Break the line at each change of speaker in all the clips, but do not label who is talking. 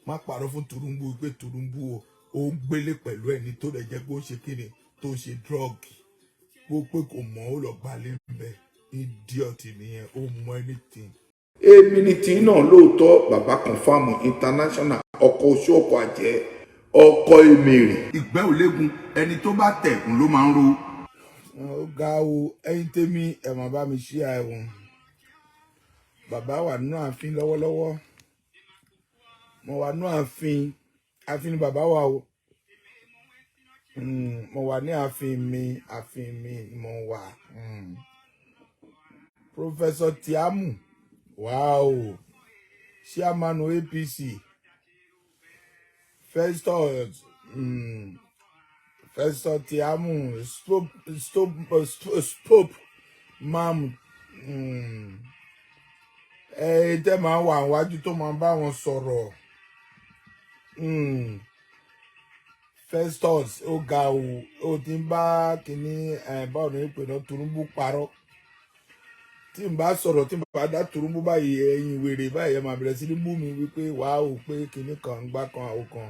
má parọ́ fún Tinubu pé Tinubu ó ń gbélé pẹ̀lú ẹni tó lè jẹ́ pé ó ṣe kíni tó ṣe drọ́ọ̀gì bó pé kò mọ̀ ó lọ gbalé ńbẹ idiot nìyẹn ó mọ anything. èmi ni tí náà lóòótọ́ bàbá confam international ọkọ̀ oṣù ọkọ̀ àjẹ́ ọkọ̀ èmèrè. ìgbẹ́ òlégun ẹni tó bá tẹ̀kùn ló máa ń ro. ó ga o ẹ̀yin tèmi ẹ máa bá mi ṣí àìwọ̀n bàbá wà nínú ààfin lọ́wọ́lọ́wọ́ mo wà nínú ààfin ni bàbá wà o mo wà ní ààfin mi mo wà. Professor Keyamo wow chairman APC Festus Keyamo stop mam tẹ́ máa wà wájú tó máa bá wọn sọ̀rọ̀ Festus ó ga o ti ń bá kíní báwo ni pé náà Tinubu parọ́ tí n bá sọ̀rọ̀ tí n bá dá Tinubu báyìí ẹ̀yin wèrè báyìí ẹ máa bẹ̀rẹ̀ sí ní bú mi wípé wàá ò pé kíní kan gbá kan àwọn kan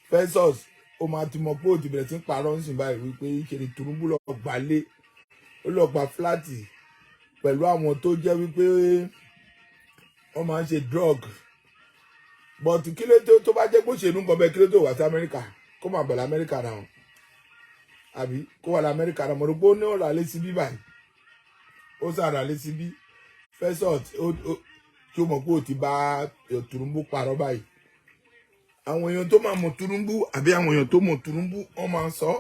Festus ó máa ti mọ pé ó ti bẹ̀rẹ̀ sí ní parọ́ ń sìn báyìí wípé ìṣèlú Tinubu lọ gbalé ó lọ gba fúláàtì pẹ̀lú àwọn tó jẹ́ wípé wọ́n máa ń ṣe drug but kí ló tó bá jẹ́ pé ó ṣe inú kan bẹ́ẹ̀ kí ló tó wá sí Amẹ́ríkà kó máa bọ̀ l'Amẹ́ríkà náà àbí kó wà l'Amẹ́ríkà náà mo rò pé ó ní ọ̀rọ̀ alẹ́ sí bí báyìí ó sàrà lé síbí Festus tí ó mọ̀ pé ó ti bá Tinubu parọ́ báyìí àwọn èèyàn tó máa mọ̀ Tinubu àbí àwọn èèyàn tó mọ̀ Tinubu wọ́n máa sọ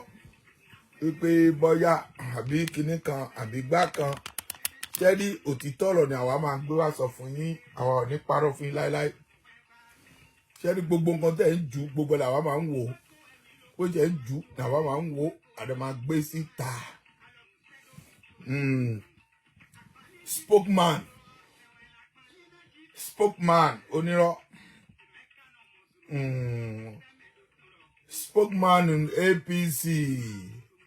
wípé bọ́yá àbí kinní kan àbí gbá kan tẹ́lí òtítọ́ ọ̀rọ̀ ni àwa máa gbé wá sọ fún yín àwa ò ní parọ́ fún yín láéláé tẹ́lí gbogbo nǹkan tẹ́ ń jù gbogbo làwa máa ń wò ó jẹ́ ń jù làwa máa ń wò àdè máa gbé síta. Spokesman onírọ́ spokesman APC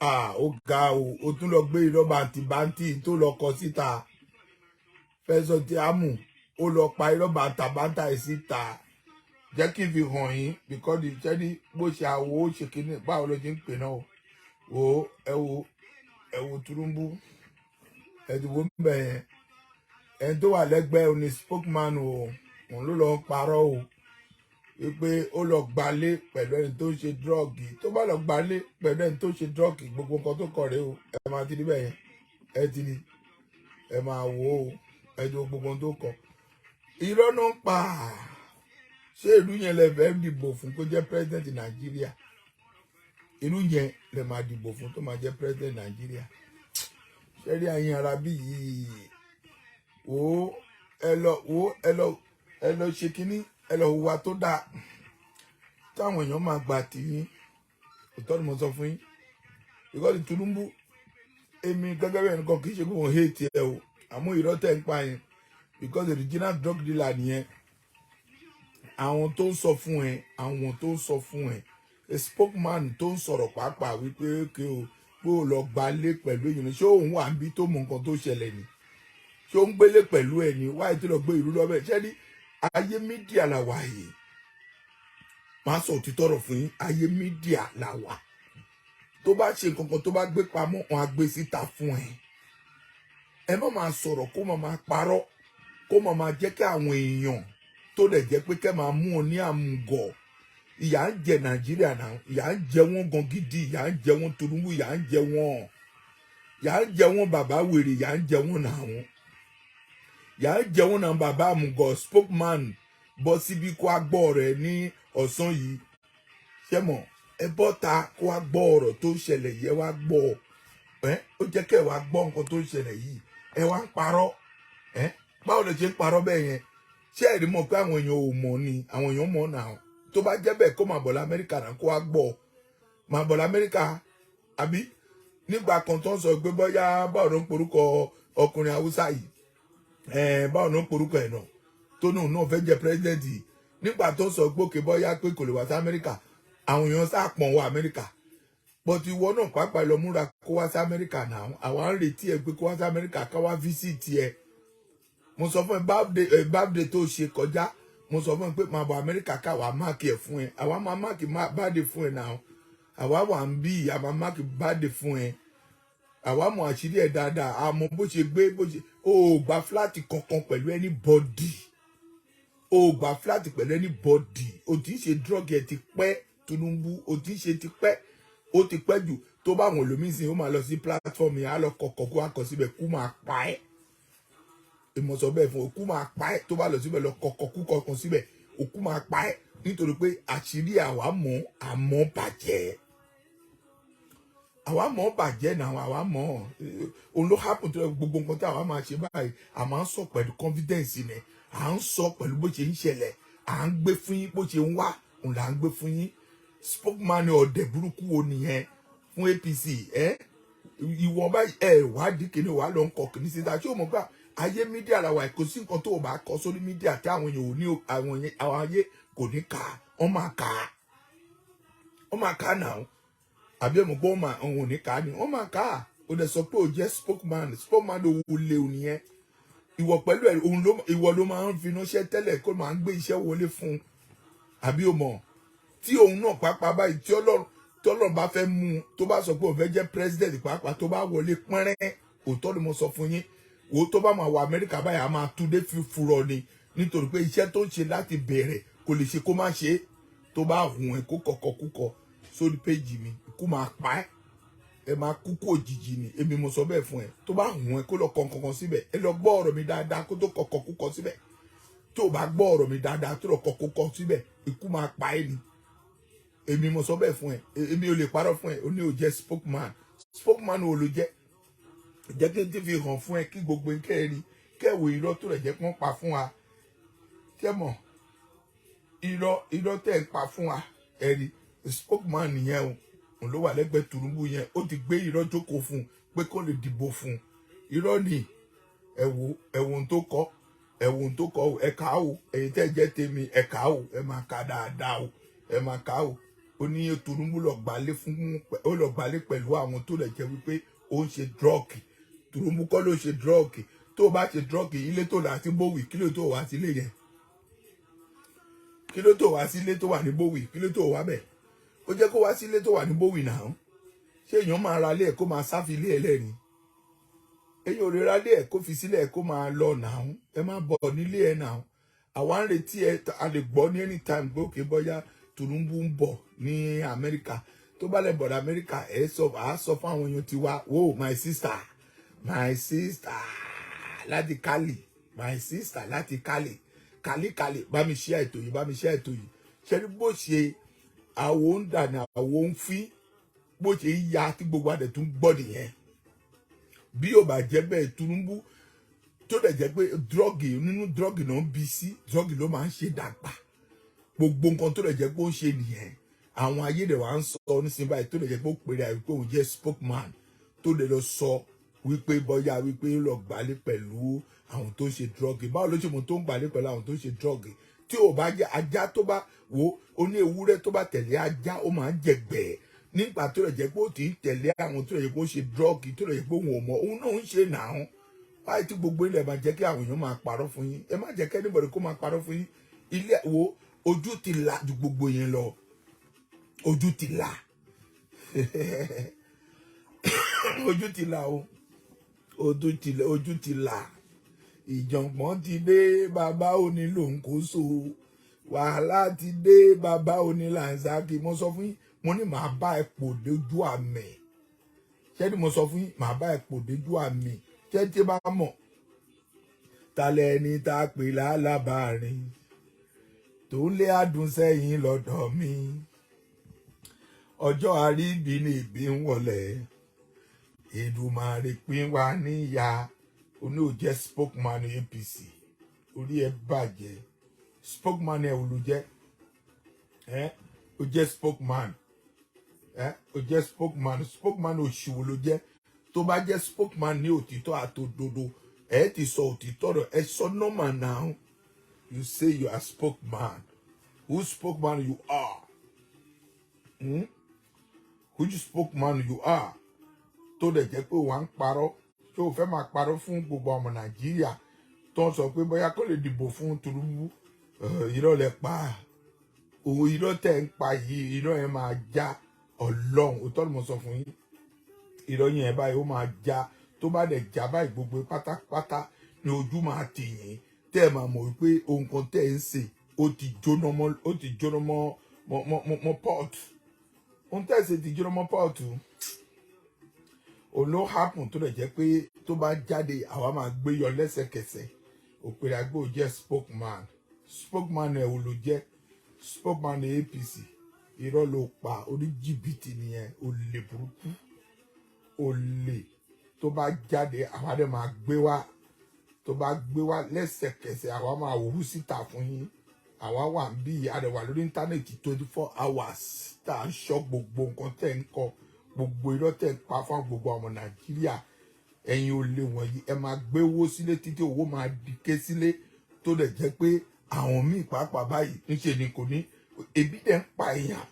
ó ga o tún lọ gbé irọ́ bàǹtìbàǹtì tó lọ kọ síta Festus Keyamo ó lọ pa irọ́ bàǹtàbàǹtà síta jẹ́ kí n fi hàn yín because ìṣẹ́ni bó ṣe àwo ó ṣe kíní báwo ló ṣe ń pè náà ẹ wo Tinubu ẹ̀dùnwó ń bẹ̀ yẹn ẹni tó wà lẹ́gbẹ̀ẹ́ òní spokesman òun ló lọ parọ́ wípé ó lọ gbalé pẹ̀lú ẹni tó ń ṣe dírọ́ọ̀gì tó bá lọ gbalé pẹ̀lú ẹni tó ń ṣe dírọ́ọ̀gì gbogbo nǹkan tó kọ̀ rèé ẹ máa ti rí bẹ́ẹ̀ yẹn ẹ ti rí ẹ máa wò ẹjọ́ gbogbo tó kọ̀ irọ́ náà ń pa ṣé ìlú yẹn lè fẹ́ dìbò fún kó jẹ́ president Nàìjíríà ìlú yẹn lè máa dìbò fún tó máa jẹ́ president Nàìjíríà ṣẹ́rí àyìn ara bí yìí ẹ lọ ṣe kínní ẹ lọ hùwà tó dáa táwọn èèyàn máa gbà tì yín òótọ́ ni mo sọ fún yín because Tinubu èmi gẹ́gẹ́ bí ẹnìkan kì í ṣe kó wọ́n hate ẹ o àmọ́ irọ́ tẹ̀ ń pa yẹn because the original drug dealer nìyẹn àwọn tó ń sọ fún ẹ a spokesman tó ń sọ̀rọ̀ pàápàá wípé pé ó lọ gbalé pẹ̀lú èèyàn ṣé òun wà níbi tó mọ nǹkan tó ṣẹlẹ̀ ni ṣé ó ń gbélé pẹ̀lú ẹ̀ ní wáyé tó lọ gbé ìlú lọ́bẹ̀ ṣé ní ayé mídíà là wà yìí máa sọ òtítọ́ ọ̀rọ̀ fún yín ayé mídíà là wà tó bá ṣe nǹkan kan tó bá gbé pamọ́ wọn á gbé síta fún ẹ má máa sọ̀rọ̀ kó máa parọ́ kó máa jẹ́ kí àwọn èèyàn tó lè jẹ́ pé kẹ́ máa mú ọ ní àmúgọ̀ ìyà ń jẹ Nàìjíríà náà ìyà ń jẹ wọ́n gan gidi ìyà ń jẹ wọ́n Tinubu ìyà ń jẹ wọ́n bàbá wèrè ìyà ń jẹ wọ́n náà ìyà ń jẹ wọ́n náà bàbá àmúgọ̀ spokesman bọ́ síbi kó a gbọ́ rẹ̀ ní ọ̀sán yìí ṣẹ́mọ̀ ẹ bọ́ ta kó a gbọ́ ọ̀rọ̀ tó ṣẹlẹ̀ yẹ wá gbọ́ ó jẹ́ kẹ́ ẹ wá gbọ́ nǹkan tó ṣẹlẹ̀ yìí ẹ wá ń parọ́ báwo lè ṣe ń parọ́ bẹ́ẹ̀ yẹn ṣé ẹ̀rí mọ̀ pé àwọn èèyàn ò mọ̀ ni àwọn èèyàn mọ̀ náà tó bá jẹ́ bẹ́ẹ̀ kó máa bọ̀ l'Amẹ́ríkà náà kó wá gbọ́ máa bọ̀ l'Amẹ́ríkà àbí nígbà kan tó ń sọ pé bóyá báwo ló ń porúkọ ọkùnrin Haúsá yìí báwo ló ń porúkọ ẹ̀ náà tó náà fẹ́ jẹ́ president yìí nígbà tó ń sọ pé òkè bóyá pé kò lè wá sí Amẹ́ríkà àwọn èèyàn sá pọ̀n wá Amẹ́ríkà but ìwọ náà pàápàá lọ múra kó wá sí Amẹ́ríkà náà àwọn à ń retí ẹ pé kó wá sí Amẹ́ríkà ká wá visit ẹ mo sọ fún ẹ birthday tó ṣe kọjá mo sọ fún ẹ pé máa bọ̀ Amẹ́ríkà ká wàá máàkì ẹ̀ fún ẹ àwa máa máàkì báàdì fún ẹ náà àwa wà ń bí àwa máàkì báàdì fún ẹ àwa mọ̀ àṣírí ẹ̀ dáadáa àmọ́ bó ṣe gbé bó ṣe ó gba fúláàtì kankan pẹ̀lú anybody ó gba fúláàtì pẹ̀lú anybody ó ti ṣe drug ẹ̀ ti pẹ́ Tinubu ó ti ṣe ti pẹ́ ó ti pẹ́ jù tó bá wọn lómi sìn ó máa lọ sí platform yẹn á lọ kọ̀kọ̀ kó akọ̀ síbẹ̀ kú máa pa ẹ́ ìmọ̀ sọ bẹ́ẹ̀ fún òkú máa pa ẹ́ tó bá lọ síbẹ̀ lọ kọ̀kọ̀ kú kọ̀kan síbẹ̀ òkú máa pa ẹ́ nítorí pé àṣírí àwa mọ̀ àmọ́ bàjẹ́ àwa mọ̀ bàjẹ́ náà àwa mọ̀ òun ló happen tó gbogbo nǹkan tí àwa máa ṣe báyìí a máa ń sọ pẹ̀lú confidence ni à ń sọ pẹ̀lú bó ṣe ń ṣẹlẹ̀ à ń gbé fún yín bó ṣe ń wá òun là ń gbé fún yín spokesman ọ̀dẹ̀ burúkú wo nìyẹn fún APC ìwọ̀n báyìí wádìí kìíní wà lọ ń kọ kìíní síta ṣé o mọ̀ pé ayé mídíà la wà kò sí nǹkan tó o bá kọ sórí mídíà tí àwọn èèyàn ò ní àwọn ayé kò ní kà á wọ́n máa kà á náà àbí ẹ̀mọ̀ pé òun ò ní kà á ni wọ́n máa kà á o dẹ̀ sọ pé o jẹ́ spokesman ò lè ò nìyẹn ìwọ pẹ̀lú ẹ̀ ìwọ ló máa ń fi ránṣẹ́ tẹ́lẹ̀ kó máa ń gbé iṣẹ́ wọlé fún un àbí o mọ̀ tí òun náà pàápàá báyìí tí Ọlọ́run bá fẹ́ mú un tó bá sọ pé òun fẹ́ jẹ́ president pàápàá tó bá wọlé pẹ́rẹ́ òótọ́ ni mo sọ fún yín wo tó bá máa wọ Amẹ́ríkà báyìí a máa tún dé fúrọ ni nítorí pé iṣẹ́ tó ń ṣe láti bẹ̀rẹ̀ kò lè ṣe kó má ṣe é tó bá hùn ẹ̀ kó kọ̀kọ̀ kúkọ sórí péjì mi ikú máa pa ẹ́ ẹ máa kú kó òjijì ni èmi mo sọ bẹ́ẹ̀ fún ẹ tó bá hùn ẹ̀ kó lọ kọ̀ọ̀kan síbẹ̀ ẹ lọ gbọ́ ọ̀rọ̀ mi dáadáa kó tó kọ̀kọ̀ kúkọ síbẹ̀ tó bá gbọ́ ọ̀rọ̀ mi dáadáa tó lọ kọ̀kọ̀ kúkọ síbẹ̀ ikú máa pa ẹ́ ni èmi mo sọ bẹ́ẹ̀ fún ẹ èmi ò lè parọ́ fún ẹ ó ní ò jẹ́ spokesman ò ló jẹ́ jẹ́ kí n ti fi hàn fún ẹ kí gbogbo kẹ́ẹ̀rí kẹ́ẹ̀wò irọ́ tó rẹ̀ jẹ́ pọ́n pa fún wa kẹ́mọ̀ irọ́ tẹ̀ ń pa fún wa ẹ̀rí spokesman nìyẹn o òun ló wà lẹ́gbẹ̀ẹ́ Tinubu yẹn ó ti gbé irọ́ jókòó fún un pé kó lè dìbò fún un irọ́ ni ẹ̀wọ̀n tó kọ́ ẹ̀ka o ẹ̀yin tẹ́ jẹ́ tèmi ẹ̀ka o ẹ máa ka dáadáa o ẹ máa ka o ó ní Tinubu lọ gbálé pẹ̀lú àwọn tó lè jẹ́ wípé ó ń ṣe drọ́ọ̀kì Tinubu kọ́ ló ṣe drọ́ọ̀kì tó o bá ṣe drọ́ọ̀kì ilé tó là ti Bówì kí ló tó wá sílé yẹn kí ló tó wá sílé tó wà ní Bówì kí ló tó wá bẹ̀ ó jẹ́ kó wá sílé tó wà ní Bówì náà ṣé èèyàn máa ra ilé ẹ̀ kó máa sáfi ilé ẹ̀ lẹ́ni èèyàn ò lè ra ilé ẹ̀ kó fi sílẹ̀ kó máa lọ náà ẹ má bọ̀ nílé ẹ̀ náà àwa ń retí ẹ a lè gbọ́ ní anytime pé òkè bọ́yá Tinubu ń bọ̀ ní Amẹ́ríkà tó bá lè bọ̀ ní Amẹ́ríkà ẹ sọ fún àwọn èèyàn tiwa wo my sister láti Cali my sister láti Cali bá mi ṣe ètò yìí ṣe ní bó ṣe àwo ń dà ní àwo ń fi bó ṣe ń ya tí gbogbo àdẹ̀ tún gbọ́ nìyẹn bí ó bá jẹ́ bẹ́ẹ̀ Tinubu tó dẹ̀ jẹ́ pé nínú drọ́gì náà bí sí drọ́gì ló máa ń ṣe dàgbà gbogbo nǹkan tó dẹ̀ jẹ́ pé ó ń ṣe nìyẹn àwọn ayé rẹ̀ wá ń sọ nísìnyí báyìí tó dẹ̀ jẹ́ pé ó pèrè àìpé òun jẹ́ spokesman tó dẹ̀ lọ sọ wípé bọ́yá wípé lọ gbálé pẹ̀lú àwọn tó ń ṣe drọ́gì báwo ló ṣe mọ̀ tó ń gbálé pẹ̀lú àwọn tó ń ṣe drọ́gì tí ò bá jẹ́ ajá tó bá wo ó ní ewúrẹ́ tó bá tẹ̀lé ajá ó máa ń jẹ̀gbẹ́ nígbà tó dẹ̀ jẹ́ pé ó ti ń tẹ̀lé àwọn tó dẹ̀ jẹ́ pé ó ṣe drọ́gì tó dẹ̀ jẹ́ pé òun ò mọ̀ òun náà ń ṣe nàá báyìí tí gbogbo ilẹ̀ máa jẹ́ kí àwọn èèyàn máa parọ́ fún yín ẹ má jẹ́ kí anybody kó máa parọ́ fún yín ilé wo ojú ti là ju gbogbo yẹn lọ ojú ti là ojú ti là o ojú ti là ìjọ̀gbọ́n ti dé bàbá òní lòun kò so wàhálà ti dé bàbá òní làǹsákì mo sọ fún yín mo ní màá bá ẹ pò dójú àmì ṣé ni mo sọ fún yín màá bá ẹ pò dójú àmì ṣé tí bá mọ̀ talẹ̀ ẹni tá a pè lálábàárín tó ń lé àdùn sẹ́yìn lọ́dọ̀ mi ọjọ́ àríbí ni ìbí ń wọlé Èdùmàrè pín wa níyà oní ò jẹ́ spokesman APC orí ẹ bàjẹ́ spokesman ẹ olùjẹ́ ó jẹ́ spokesman ó jẹ́ spokesman òṣìwò ló jẹ́ tó bá jẹ́ spokesman ní òtítọ́ àtòdodo ẹ ti sọ òtítọ́ rẹ̀ ẹ sọ normal now you say you are spokesman who spokesman you are which spokesman you are tó lè jẹ́ pé wà ń parọ́ tó fẹ́ máa parọ́ fún gbogbo ọmọ Nàìjíríà tó ń sọ pé bóyá kó lè dìbò fún Tinubu irọ́ lẹ pa òun irọ́ tẹ̀ ń pa yìí irọ́ yẹn máa já Ọlọ́run òótọ́ ni mo sọ fún yín irọ́ yẹn báyìí ó máa já tó bá dẹ̀ já báyìí gbogbo pátápátá ni ojú máa tì yín tẹ́ ẹ̀ máa mọ̀ wípé ohun kan tẹ́ ẹ̀ ń sè ó ti jóná mọ́ pot ohun tẹ́ ẹ̀ sè ti jóná mọ́ pot òun ló happen tó lè jẹ́ pé tó bá jáde àwa máa gbé yọ lẹ́sẹ̀kẹsẹ̀ òpèrè àgbò jẹ́ spokesman ẹ̀ wò ló jẹ́ spokesman APC irọ́ ló pa orí jìbìtì nìyẹn olè burúkú olè tó bá jáde àwa dẹ̀ máa gbé wá tó bá gbé wá lẹ́sẹ̀kẹsẹ̀ àwa máa wò síta fún yín àwa wà ń bí àdẹ̀wà lórí íńtánẹ́ẹ̀tì 24 hours tá à ń ṣọ́ gbogbo nǹkan tẹ̀ ń kọ gbogbo irọ́ tẹ̀ ń pa fún gbogbo ọmọ Nàìjíríà ẹ̀yin olè wọ̀nyí ẹ máa gbé owó sílé títí owó máa dìké sílé tó dẹ̀ jẹ́ pé àwọn míì pàápàá báyìí níṣe ni kò ní ebi dẹ̀ ń pa èèyàn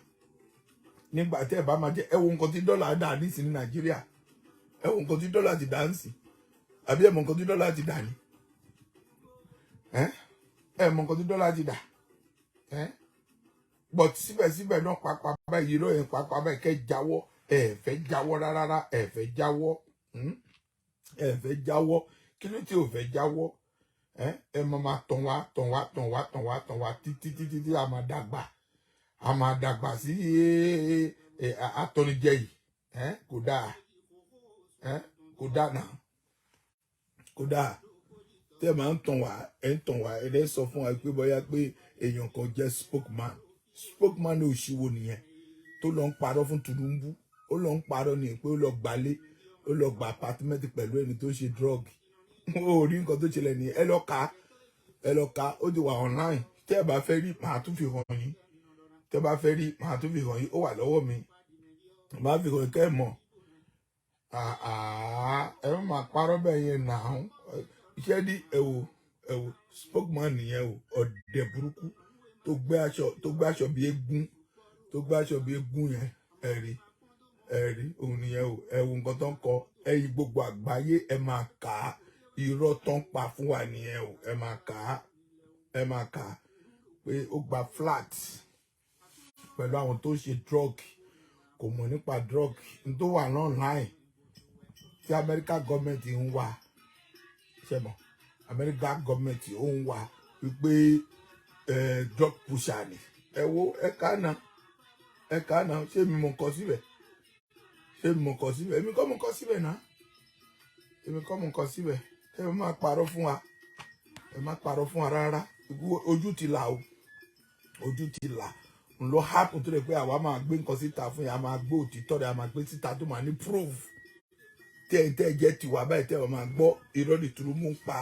nígbà tí ẹ bá máa jẹ ẹ wo nǹkan tí dọ́là dà nísìn ní Nàìjíríà ẹ wo nǹkan tí dọ́là ti dà ń sìn àbí ẹ mọ nǹkan tí dọ́là ti dà ní ẹ mọ nǹkan tí dọ́là ti dà but síbẹ̀síbẹ̀ náà pàápàá báyìí irọ́ yẹn pàápàá báyìí kẹ́ jáwọ́ ẹ fẹ́ jáwọ́ rárá ẹ fẹ́ jáwọ́ ẹ fẹ́ jáwọ́ kí ló tí ò fẹ́ jáwọ́ ẹ máa tàn wá títí a máa dàgbà sí atọ́nijẹ yìí kò dáa náà kò dáa tẹ́ máa ń tàn wá ẹ dẹ́ sọ fún wa pé bóyá pé èèyàn kan jẹ́ spokesman òṣìwò nìyẹn tó lọ ń parọ́ fún Tinubu ó lọ ń parọ́ ní pé ó lọ gbalé ó lọ gba apartment pẹ̀lú ẹni tó ṣe drug ó rí nǹkan tó ṣẹlẹ̀ ní ẹ lọ ka ó ti wà online tẹ́ ẹ bá fẹ́ rí màá tún fi hàn yín tẹ́ bá fẹ́ rí màá tún fi hàn yín ó wà lọ́wọ́ mi màá fi hàn yín kẹ́ ẹ mọ̀ ẹ máa parọ́ bẹ́ẹ̀ yẹn nà án iṣẹ́ ní ẹ wò spokesman nìyẹn o ọ̀dẹ̀ burúkú tó gbé aṣọ bí eégún yẹn ẹ̀rí òun nìyẹn o ẹ wo nǹkan tó ń kọ ẹ̀yin gbogbo àgbáyé ẹ máa kà á irọ́ tó ń pa fún wa nìyẹn o ẹ máa kà á pé ó gba flat pẹ̀lú àwọn tó ṣe drug kò mọ̀ nípa drug n tó wà online tí American government ń wà ṣẹ́mọ̀ American government ó ń wà wípé drug pusher ni ẹ wo ẹ kà náà ṣé mi mọ̀ nǹkan síbẹ̀ èmi kọ́ mọ̀ nǹkan síbẹ̀ náà ẹ máa parọ́ fún wa rárá ojú ti là ń lọ happen tó lè pé àwa máa gbé nǹkan síta fún yà á máa gbé òtítọ́ rẹ̀ á máa gbé síta tó máa ní proof tẹ́ jẹ́ tiwa báyìí tẹ́ ọ máa gbọ́ irọ́ ní Tinubu ń pa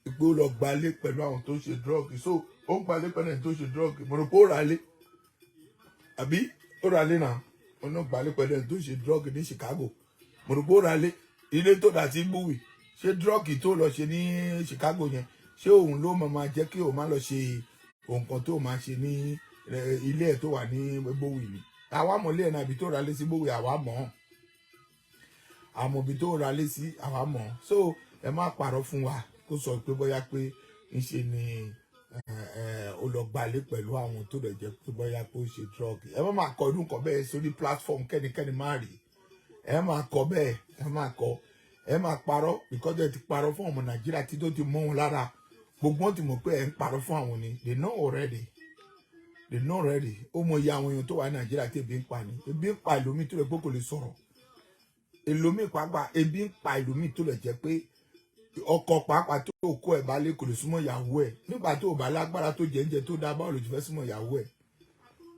pé ó lọ gbalé pẹ̀lú àwọn tó ń ṣe drug so ó ń gbalé pẹ̀lú àwọn tó ń ṣe drug mo rò pé ó rà lé àbí ó rà lé náà ó náà gbalé pẹ̀lú àwọn tó ń ṣe drug ní Chicago mo rò pé ó rà lé ilé tó dà sí gbúwì ṣé drug tó lọ ṣe ní Chicago yẹn ṣé òun ló máa jẹ́ kí òun má lọ ṣe nǹkan tó máa ṣe ní ilé ẹ̀ tó wà ní gbówì ni àwa mọ̀ ilé ẹ̀ náà ibi tó ra lé sí gbówì àwa mọ̀ àmọ́ ibi tó ra lé sí àwa mọ̀ so ẹ má parọ́ fún wa kó sọ pé bóyá pé ń ṣe ni ó lọ gbalé pẹ̀lú àwọn tó lè jẹ́ pé bóyá pé ó ṣe drug ẹ má máa kọ ọdún kan bẹ́ẹ̀ sórí platform kẹ́nikẹ́ni má rí ẹ máa kọ bẹ́ẹ̀ ẹ máa parọ́ because ẹ ti parọ́ fún ọmọ Nàìjíríà tí tó ti mọ́ wọn lára gbogbo wọn ti mọ̀ pé ẹ ń parọ́ fún àwọn ni they know already ó mọ iye àwọn èèyàn tó wà ní Nàìjíríà tí ebi ń pa ni ebi ń pa ìlòmí tó lè pé kò lè sọ̀rọ̀ ìlòmí pàápàá ebi ń pa ìlòmí tó lè jẹ́ pé ọkọ pàápàá tó kó ẹ̀ bá lé kò lè súnmọ́ ìyàwó ẹ̀ nígbà tó bá lágbára tó jẹ oúnjẹ tó dáa báwo lè ti fẹ́ súnmọ́ ìyàwó ẹ̀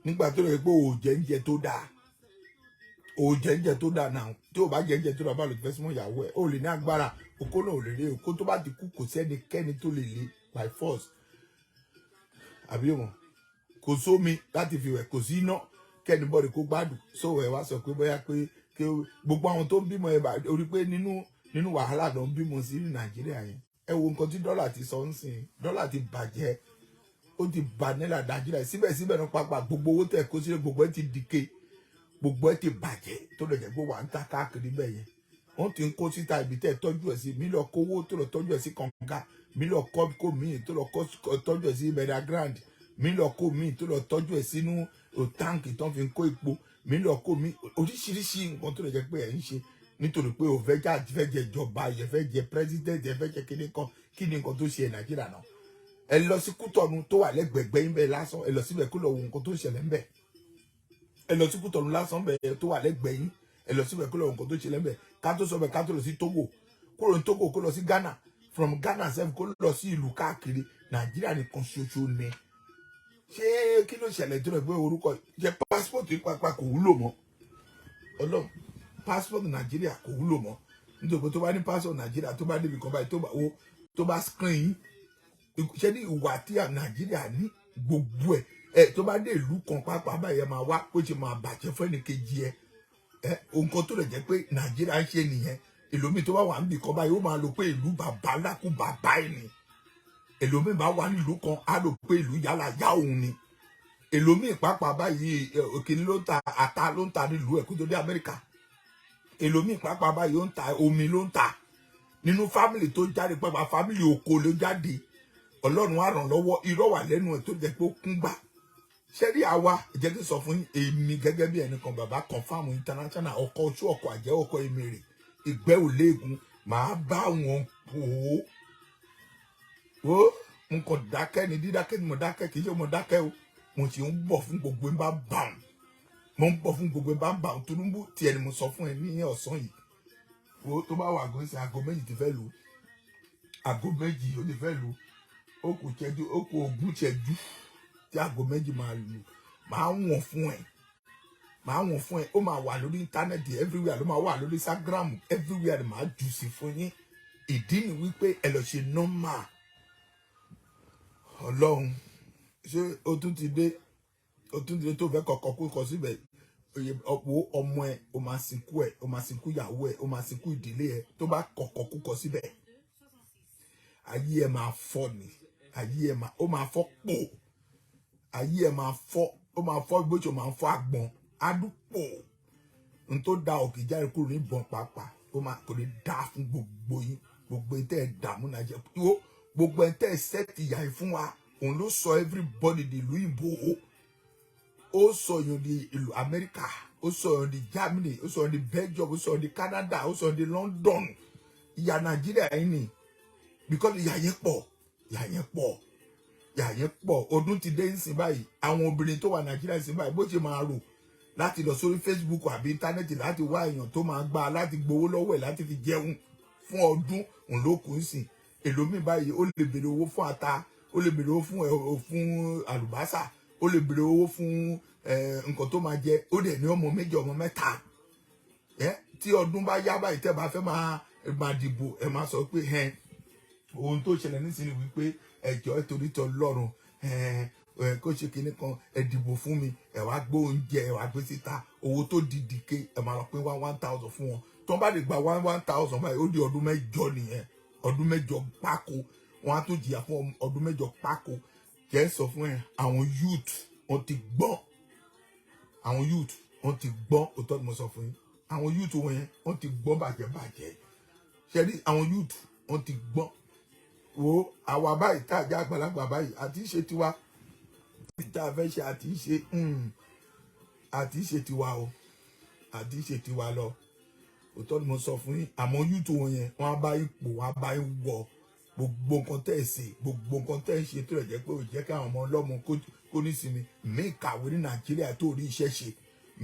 nígbà tó lè pé ò jẹ oúnjẹ tó dáa náà tí ò bá jẹ oúnjẹ tó dáa báwo lè ti fẹ́ súnmọ́ ìyàwó ẹ̀ ó lè ní agbára okó náà ò lè rí okó tó bá ti kú kò sẹ́nikẹ́ni tó lè lé by force àbí wọn kò sómi láti fi wẹ̀ kò sí iná kẹ́nìbọ̀dì kó gbádùn sóò ẹ̀ wá sọ pé bóyá pé gbogbo àwọn tó ń bímọ ẹ̀ bá orí pé nínú wàhálà ló ń bímọ sí ní Nàìjíríà yẹn ẹ wo nǹkan tí dọ́là ti sọ ń sìn dọ́là ti bàjẹ́ ó ti bà nílà Nàìjíríà síbẹ̀síbẹ̀ ní pápá gbogbo owó tẹ̀ kó sílẹ̀ gbogbo ẹ̀ ti dìke gbogbo ẹ̀ ti bàjẹ́ tó lè jẹ́ pé wà ń ta káàkiri bẹ́ẹ̀ yẹn wọ́n ti ń kó síta ibi tẹ́ tọ́jú ẹ̀ sí mílíọ̀nù kówó tó lọ tọ́jú ẹ̀ sí kànga mi lọ kọ́ kó mi tó lọ tọ́jú ẹ̀ sí bẹ̀rẹ̀ grand mi lọ kó mi tó lọ tọ́jú ẹ̀ sínú táǹkì tó fi ń kó epo mi lọ kó mi oríṣiríṣi nǹkan tó lè jẹ́ pé ẹ̀ ń ṣe nítorí pé o fẹ́ jẹ ìjọba ẹ fẹ́ jẹ president ẹ fẹ́ jẹ kí ni nǹkan tó ṣe Nàìjíríà náà ẹ lọ sí Kútọ̀nù tó wà lẹ́gbẹ̀gbẹ́ yín bẹ́ẹ̀ lásán ẹ lọ síbẹ̀ kó lọ wo nǹkan tó ń ṣẹlẹ̀ ńbẹ̀ ẹ lọ sí Kútọ̀nù lásán bẹ́ẹ̀ tó wà lẹ́gbẹ̀ẹ́ yín ẹ lọ síbẹ̀ kó lọ wo nǹkan tó ṣẹlẹ̀ ńbẹ̀ ká tó sọ bẹ́ẹ̀ ká tó lọ sí Togo kó lọ sí Togo kó lọ sí Ghana from Ghana sef kó lọ sí ìlú káàkiri Nàìjíríà nìkan ṣoṣo ni ṣé kí ló ṣẹlẹ̀ tó rẹ̀ pé orúkọ jẹ́ passport pápá kò wúlò mọ́ Ọlọ́run passport Nàìjíríà kò wúlò mọ́ nítorí pé tó bá ní passport Nàìjíríà tó bá débi kan báyìí tó bá screen ṣé ní ìwà tí Nàìjíríà ní gbogbo ẹ̀ tó bá dé ìlú kan pápá báyìí máa wá ó ṣe máa bàjẹ́ fún ẹnìkejì ẹ̀ nǹkan tó lè jẹ́ pé Nàìjíríà ń ṣe nìyẹn èlòmíì tó bá wà níbì kan báyìí ó máa lò pé ìlú bàbá lákú bàbá ẹ̀ ni èlòmíì bá wà nílùú kan á lò pé ìlú yálà yá òun ni èlòmíì pàápàá báyìí òkèlè ló ń ta ata ló ń ta nílùú ẹ̀ kó tó dé Amẹ́ríkà èlòmíì pàápàá báyìí ó ń ta omi ló ń ta nínú fámìlì tó jáde pàápàá fámìlì oko ló jáde Ọlọ́run á ràn lọ́wọ́ irọ́ wà lẹ́nu ẹ̀ tó jẹ́ pé ó kún gbà ṣé rí àwa jẹ́ kí n sọ fún yín èmi gẹ́gẹ́ bí ẹnìkan bàbá confam international ọkọ̀ oṣù ọkọ̀ àjẹ́ ọkọ̀ èmèrè ìgbẹ́ ò léegun màá bá wọn pò ó n kò dákẹ́ ni dídákẹ́ ni mo dákẹ́ kì í ṣe mo dákẹ́ o mo sì ń bọ̀ fún gbogbo ẹ̀ bá bà ń mo ń bọ̀ fún gbogbo ẹ̀ bá bà ń Tinubu tiẹ̀ ni mo sọ fún ẹ ní ọ̀sán yìí wo tó bá wà gan sí aago méjì ti fẹ́ lù aago méjì ó ti fẹ́ lù ó kù ogún ṣẹ́jú tí aago méjì máa lù máa wọ̀n fún ẹ ó máa wà lórí íńtánẹ́ẹ̀tì everywhere ló máa wà lórí Instagram everywhere máa jù sí fún yín ìdí ni wípé ẹ lọ ṣe nọ́mà Ọlọ́run ṣé o tún ti dé tó fẹ́ kọ̀ọ̀kan kó kọ síbẹ̀ ọ̀pọ̀ ọmọ ẹ o máa sìnkú ìyàwó ẹ o máa sìnkú ìdílé ẹ tó bá kọ̀ọ̀kan kó kọ síbẹ̀ ayé ẹ máa fọ́ ni ayé ẹ máa fọ́ pò ayé ẹ máa fọ́ bó ṣe máa fọ́ àgbọn adúpò n tó da òkè jáde kúrò ní ìbọn pàápàá kò ní dá fún gbogbo yín gbogbo ẹ̀ tẹ́ ẹ̀ dààmú Nàìjíríà gbogbo ẹ̀ tẹ́ ẹ̀ sẹ́ẹ̀tì ìyá yìí fún wa òun ló sọ everybody di ìlú ìbò ó sọ yàn di ìlú Amẹ́ríkà ó sọ yàn di Germany ó sọ yàn di Belgium ó sọ yàn di Canada ó sọ yàn di London ìyá Nàìjíríà yìí ni because ìyá yẹn pọ̀ ọdún ti dé nsìn báyìí àwọn obìnrin tó wà Nàìjíríà nsìn báyìí bó ṣe máa rò láti lọ sórí Facebook àbí íńtánẹ́ẹ̀tì láti wá èèyàn tó máa gbà láti gbowó lọ́wọ́ ẹ̀ láti fi jẹun fún ọdún òun ló kù nsìn èlòmíì báyìí ó lè béèrè owó fún ata ó lè béèrè owó fún àlùbásà ó lè béèrè owó fún nǹkan tó máa jẹ ó dẹ̀ ní ọmọ méjì ọmọ mẹ́ta tí ọdún bá yá báyìí tẹ́ bá fẹ́ máa dìbò ẹ máa sọ pé ohun tó ṣẹlẹ̀ nísìnyí wípé ẹjọ́ ìtorí tọ lọ́rùn kó ṣe kinní kan ẹ dìbò fún mi ẹ wá gbé oúnjẹ ẹ wá gbé síta owó tó di dìke ẹ máa lọ pé 1,000 fún wọn tó ń bá lè gba 1,000 báyìí ó di ọdún mẹ́jọ nìyẹn ọdún mẹ́jọ pákó wọn á tó jìyà fún ọdún mẹ́jọ pákó jẹ́ sọ fún ẹ àwọn youth wọn ti gbọ́n òótọ́ ni mo sọ fún yín àwọn youth wọn yẹn wọn ti gbọ́n bàjẹ́ ṣe rí àwọn youth wọn ti gbọ́n wo àwa báyìí tá a jẹ́ àgbàlagbà báyìí àti ṣe tiwa tá a fẹ́ ṣe àti ṣe tiwa o àti ṣe tiwa lọ òótọ́ ni mo sọ fún yín àmọ́ YouTube wọn yẹn wọ́n á bá ipò wọ́n á bá wọ gbogbo nǹkan tẹ́ ẹ̀ ṣe gbogbo nǹkan tẹ́ ẹ̀ ṣe tó rẹ̀ jẹ́ pé ò jẹ́ kí àwọn ọmọ ọlọ́mọ kó ní sinmi mí kàwé ní Nàìjíríà tó rí iṣẹ́ ṣe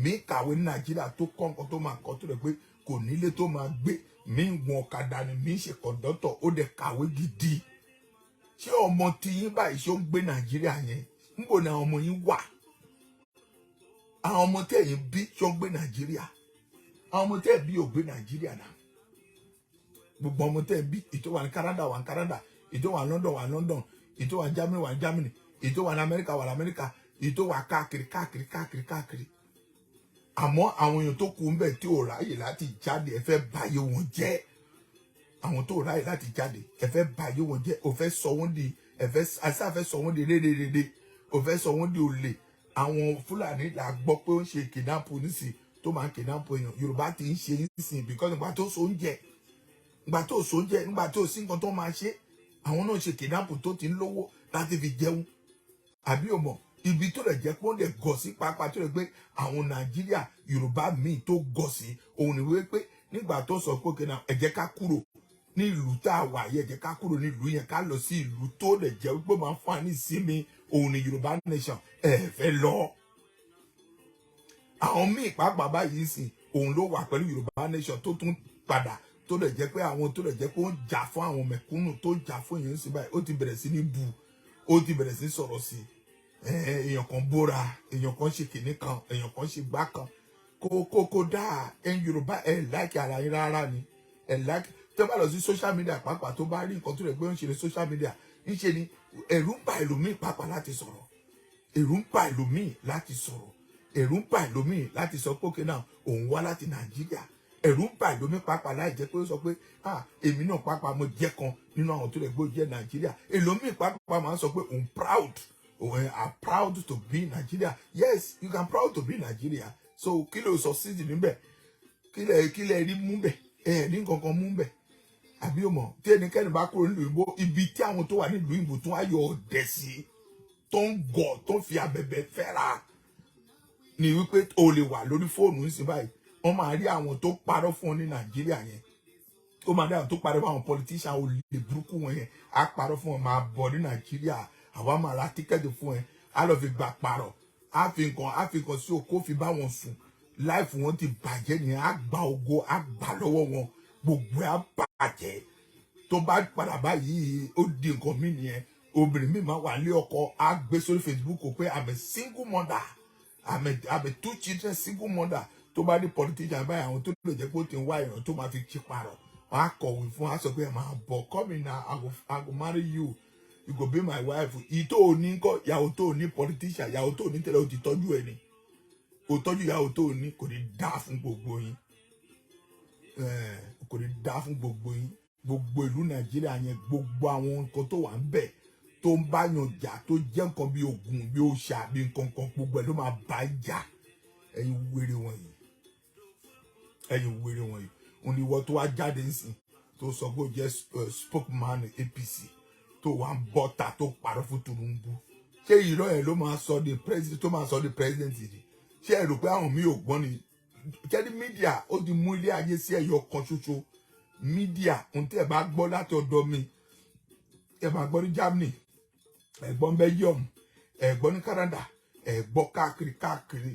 mí kàwé ní Nàìjíríà tó kọ́ nǹkan tó máa kọ́ tó rẹ̀ pé kò nílé tó máa gbé mí gun ọ̀kadà ni mí ṣe kọ̀ǹdọ́tọ̀ ó dẹ̀ kàwé gidi ṣé ọmọ tí yín báyìí ṣó ń gbé Nàìjíríà yẹn níbo ni àwọn ọmọ yín wà àwọn ọmọ tẹ́ yín bí ṣó ń gbé Nàìjíríà àwọn ọmọ tẹ́ bí ò gbé Nàìjíríà náà gbogbo ọmọ tẹ́ bí ètò wà ní Canada wà ní Canada ètò wà ní London wà ní London ètò wà ní Germany wà ní Germany ètò wà ní America wà ní America ètò wà káàkiri àmọ́ àwọn èèyàn tó kù ń bẹ̀ tí ò ráyè láti jáde ẹ fẹ́ báyé wọn jẹ́ àwọn tó ráyè láti jáde ẹ fẹ́ báyé wọn jẹ́ ò fẹ́ sọ wọ́n di àṣàfẹ́ sọ wọ́n di rédèrèdè ò fẹ́ sọ wọ́n di olè àwọn Fúlàní là gbọ́ pé ó ń ṣe kìdnápù nísìn tó máa ń kìdnápù èèyàn Yorùbá ti ń ṣe nísìn because nígbà tó so oúnjẹ nígbà tó sí nǹkan tó máa ṣe àwọn náà ṣe kidnap tó ti ń lówó láti fi jẹun àbí o mọ̀ ibi tó lè jẹ́ pé wọ́n lè gọ̀ sí pàápàá tó lè pé àwọn Nàìjíríà Yorùbá míì tó gọ̀ sí òun ni wípé nígbà tó sọ pé kìnnà ẹ jẹ́ ká kúrò ní ìlú tá a wà yẹ ẹ jẹ́ ká kúrò ní ìlú yẹn ká lọ sí ìlú tó lè jẹ́ wípé máa fún wa ní ìsinmi òun ni Yorùbá nation ẹ fẹ́ lọ àwọn míì pàápàá báyìí sìn òun ló wà pẹ̀lú Yorùbá nation tó tún padà tó lè jẹ́ pé àwọn tó lè jẹ́ pé ó ń jà fún àwọn mẹ̀kúnnù tó ń jà fún èèyàn sí báyìí ó ti bẹ̀rẹ̀ sí ní bu ó ti bẹ̀rẹ̀ sí sọ̀rọ̀ sí èèyàn kan bóra èèyàn kan ṣe kìnní kan èèyàn kan ṣe gbá kan kó dáa ẹ̀yin Yorùbá láìkí ara yín rárá ni láìkí tó bá lọ sí social media pàápàá tó bá rí nǹkan tó lè gbé ń ṣe ní social media ń ṣe ni ẹ̀rù ń bà ẹlòmíì pàápàá láti sọ̀rọ̀ ẹ̀rù ń bà ẹlòmíì láti sọ̀rọ̀ ẹ̀rù ń bà ẹlòmíì láti sọ pé náà òun wá láti Nàìjíríà ẹ̀rù ń bà ẹlòmíì pàápàá láì jẹ́ pé ó sọ pé èmi náà pàápàá mo jẹ́ kan nínú àwọn tó lè gbé jẹ́ Nàìjíríà ẹlòmíì pàápàá máa ń sọ pé òun proud I'm proud to be Nigeria. Yes, you can proud to be Nigeria. So kí ló sọ sí níbẹ̀ kí lẹ rí mú bẹ̀ ní kankan mú bẹ̀ àbí o mọ̀ tí ẹnikẹ́ni bá kúrò nílùú ìbò ibi tí àwọn tó wà nílùú ìbò tó wá yọ ọ̀dẹ̀ sí tó ń gọ̀ tó ń fi abẹ̀bẹ̀ fẹ́ra ni wípé o lè wà lórí fóònù ń sìn báyìí wọ́n máa rí àwọn tó parọ́ fún ọ ní Nàìjíríà yẹn ó máa rí àwọn tó parọ́ fún àwọn politician olè burúkú wọn yẹn á parọ́ fún ọ máa bọ̀ ní Nàìjíríà àwa máa ra tíkẹ́ẹ̀tì fún ẹ á lọ fi gbà parọ̀ á fi nǹkan sí okó fi bá wọn sùn láìfù wọn ti bàjẹ́ nìyẹn á gba ògo á gbà lọ́wọ́ wọn gbogbo á bàjẹ́ tó bá padà báyìí ó di nǹkan mí nìyẹn obìnrin mi máa wà lé ọkọ á gbé sórí Facebook pé I'm a single mother I'm a 2 children single mother tó bá ní politician báyìí àwọn tó lè jẹ́ pé ó ti ń wá ìràn tó máa fi ṣe parọ̀ wọn á kọ̀wé fún wa sọ pé ẹ máa bọ̀ come now I go marry you. You go be my wife. Ìtò òní kọ́ ìyàwó tó ní politician ìyàwó tó ní tẹ́lẹ̀ ó ti tọ́jú ẹ̀ ni. Ó tọ́jú ìyàwó tó ní kò ní dá fún gbogbo yín. Kò ní dá fún gbogbo yín. Gbogbo ìlú Nàìjíríà yẹn gbogbo àwọn nǹkan tó wà ń bẹ̀ tó ń bá yàn jà tó jẹ́ nǹkan bí ogun bí òòṣà bí nǹkan kan gbogbo ẹ̀ ló máa bá jà. Ẹ̀yin wèrè wọ̀nyí. Ẹ̀yin wèrè wọ̀nyí. Òun ni ìwọ tó wá jáde ńsìn tó sọ pé ó jẹ́ spokesman APC. Tó wà ń bọ́ta tó parọ́ fún Tinubu ṣé irọ́ ẹ̀ ló máa sọ the president tó máa sọ the president yìí ṣé ẹ rò pé àwọn mi ò gbọ́n ni ṣé mídíà ó ti mú ilé ayé sí ẹ̀yọ kan ṣoṣo mídíà ohun tí ẹ bá gbọ́ láti ọ̀dọ̀ mi ẹ máa gbọ́ ní Germany ẹ gbọ́ ní Belgium ẹ gbọ́ ní Canada ẹ gbọ́ káàkiri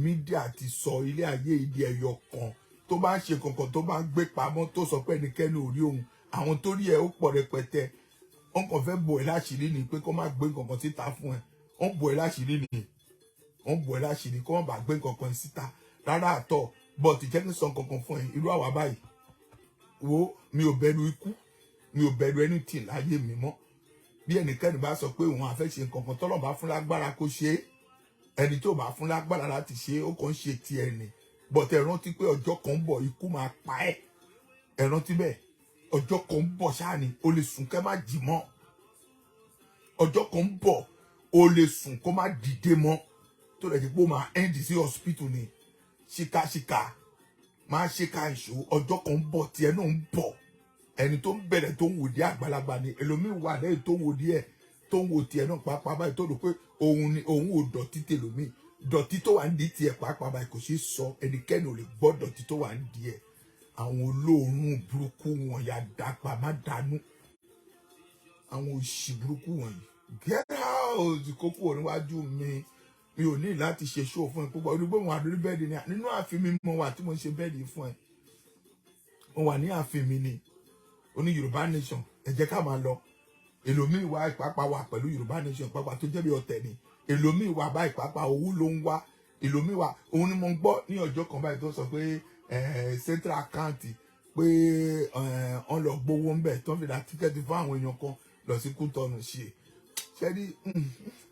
mídíà ti sọ ilé ayé ìdí ẹ̀yọ kan tó bá ń ṣe kankan tó bá ń gbé pamọ́ tó sọ pé ẹnikẹ́ni ò rí òun àwọn tó rí ẹ ó pọ̀ rẹpẹtẹ wọ́n kàn fẹ́ bò ẹ́ láṣìírí ni pé kó má gbé nǹkan síta fún ẹ wọ́n bò ẹ́ láṣìírí ni wọ́n bò ẹ́ láṣìírí kó má bàa gbé nǹkan síta rárá àtọ̀ but jẹ́ kí n sọ nǹkan fún ẹ irú àwa báyìí wo mi ò bẹ̀rù ikú mi ò bẹ̀rù anything láyé mi mọ́ bí ẹnikẹ́ni bá sọ pé òun àfẹ́ ṣe nǹkan tọ́lọ́ bá fún lágbára kó ṣe é ẹni tó bá fún lágbára láti ṣe é ó kàn ń ṣe tiẹ̀ ni but ẹ rántí pé ọjọ́ kan ń bọ̀ ikú máa pa ẹ́ ẹ rántí bẹ́ẹ̀ ọjọ́ kan ń bọ̀ ṣáà ni o lè sùn kẹ́ má jí mọ́ ọjọ́ kan ń bọ̀ o lè sùn kó má dìde mọ́ tó lè jẹ́ pé ó máa end sí hospital ni ṣìkàṣìkà máa ṣìkà ìṣó ọjọ́ kan ń bọ̀ tiẹ̀ náà ń bọ̀ ẹni tó ń bẹ̀rẹ̀ tó ń wò díẹ̀ àgbàlagbà ni ẹlòmíín wà lẹ́yìn tó ń wò díẹ̀ tó ń wò tiẹ̀ náà pàápàá báyìí tó rò pé òun ò dọ̀tí tèlòmíì dọ̀tí tó wà ń di tiẹ̀ pàápàá báyìí kò ṣeé sọ ẹnikẹ́ni ò lè gbọ́ dọ̀tí tó wà ń di ẹ̀ àwọn olóòórùn burúkú wọn ya dàgbà má dànù àwọn òṣì burúkú wọ̀nyí get out kókó níwájú mi ò ní láti ṣe show fún ẹ púpọ̀ orí gbóhùn àdórí bẹ́ẹ̀dì ni nínú ààfin mi mo wà tí mo ń ṣe bẹ́ẹ̀dì fún ẹ mo wà ní ààfin mi ni oní Yorùbá nation ẹ jẹ́ ká máa lọ èlòmíì wá ìpápá wà pẹ̀lú Yorùbá nation ìpápá tó jẹ́ bí ọ̀tẹ̀ ni èlòmíì wà bá ìpápá owó ló ń wá èlòmíì wà òun ni mo ń gbọ́ ní ọjọ́ kan báyìí tó sọ pé central account pé wọ́n lọ gbowó ń bẹ̀ tó ń fi ra tíkẹ́ẹ̀tì fún àwọn èèyàn kan lọ sí Kútọ́nù ṣe ṣẹ́rí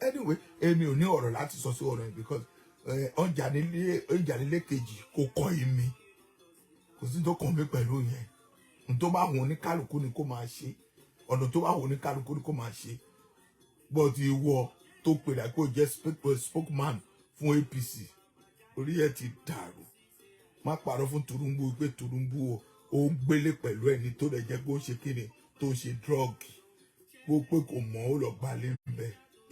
anyway èmi ò ní ọ̀rọ̀ láti sọ sí ọ̀rọ̀ yẹn because ọjà nílé kejì kò kọ́ èmi kò sí tó kàn mí pẹ̀lú yẹn n tó bá wọn ní kálukú ni kó máa ṣe ọ̀nà tó bá wọn ní kálukú ni kó máa ṣe but ìwọ tó pèrè àpò jẹ́ spokesman fún APC orí ẹ̀ ti dàrú má parọ́ fún Tinubu pé Tinubu ó gbélé pẹ̀lú ẹni tó lè jẹ́ pé ó ṣe kíni tó ṣe drọ́ọ̀gì bó pé kò mọ̀ ó lọ gbalẹ̀ ń bẹ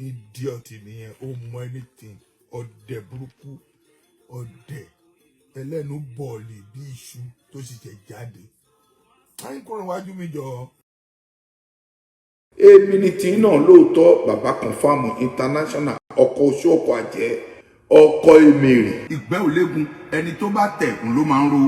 idiot nìyẹn ó mọ anything ọ̀dẹ̀ burúkú ọ̀dẹ̀ ẹlẹ́nu bọ̀ọ̀lì bí iṣu tó sì jẹ jáde àyìn kúrò wájú mi jọ. èmi ni tí náà lóòótọ́ bàbá confam international ọkọ̀ oṣù ọkọ̀ àjẹ́ ọkọ̀ èmèrè ìgbẹ́ òlégun ẹni tó bá tẹ̀ ń ló máa ń ro.